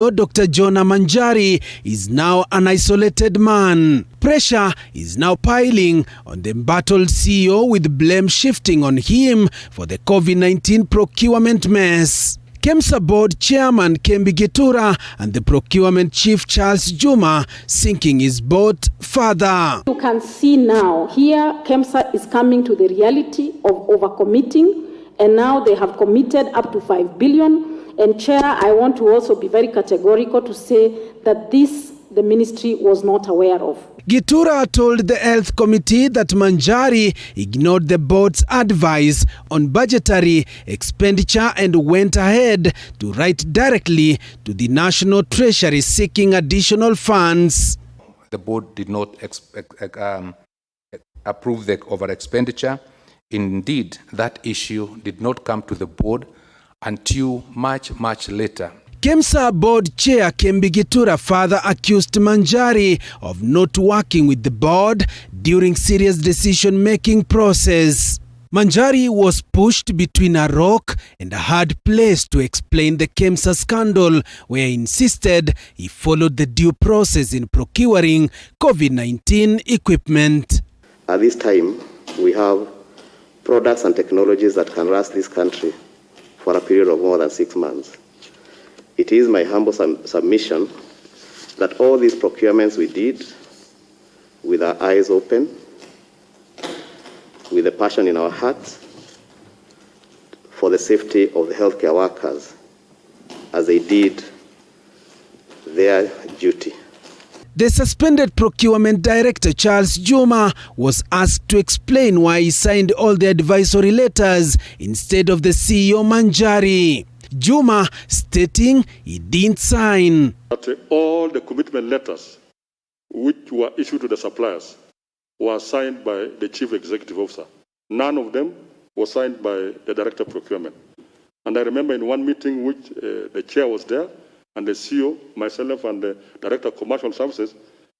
Dr. Jonah Manjari is now an isolated man. Pressure is now piling on the embattled CEO, with blame shifting on him for the COVID-19 procurement mess. KEMSA board chairman Kembi Gitura and the procurement chief Charles Juma sinking his boat further. You can see now here KEMSA is coming to the reality of overcommitting, and now they have committed up to 5 billion. And Chair, I want to also be very categorical to say that this the ministry was not aware of. Gitura told the Health Committee that Manjari ignored the board's advice on budgetary expenditure and went ahead to write directly to the National Treasury seeking additional funds. The board did not approve the over-expenditure. Indeed, that issue did not come to the board until much later. KEMSA board chair Kembi Gitura further accused Manjari of not working with the board during serious decision-making process. Manjari was pushed between a rock and a hard place to explain the KEMSA scandal, where he insisted he followed the due process in procuring COVID-19 equipment. At this time, we have products and technologies that can last this country for a period of more than 6 months. It is my humble submission that all these procurements we did with our eyes open, with a passion in our hearts for the safety of the healthcare workers as they did their duty. The suspended procurement director, Charles Juma, was asked to explain why he signed all the advisory letters instead of the CEO Manjari. Juma stating he didn't sign. All the commitment letters which were issued to the suppliers were signed by the chief executive officer. None of them was signed by the director of procurement. And I remember in one meeting which the chair was there, and the CEO, myself, and the Director of Commercial Services,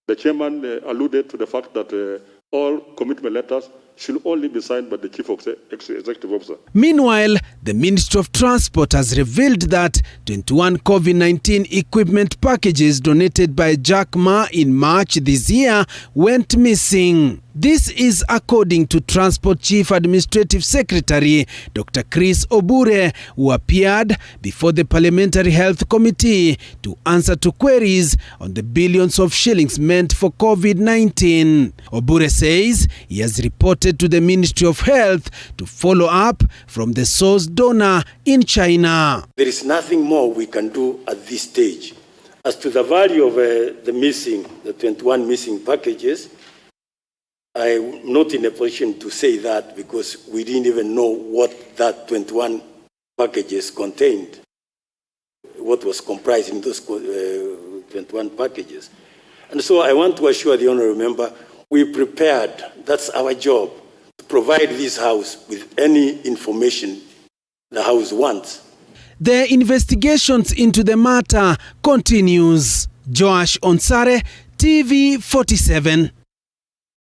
the chairman alluded to the fact that all commitment letters should only be signed by the Chief Executive Officer. Meanwhile, the Ministry of Transport has revealed that 21 COVID-19 equipment packages donated by Jack Ma in March this year went missing. This is according to Transport Chief Administrative Secretary Dr. Chris Obure, who appeared before the Parliamentary Health Committee to answer to queries on the billions of shillings meant for COVID-19. Obure says he has reported to the Ministry of Health to follow up from the source donor in China. There is nothing more we can do at this stage. As to the value of the 21 missing packages, I'm not in a position to say that because we didn't even know what that 21 packages contained, what was comprised in those 21 packages. And so I want to assure the honourable member, we prepared, that's our job, to provide this House with any information the House wants. The investigations into the matter continues. Joash Onsare, TV 47.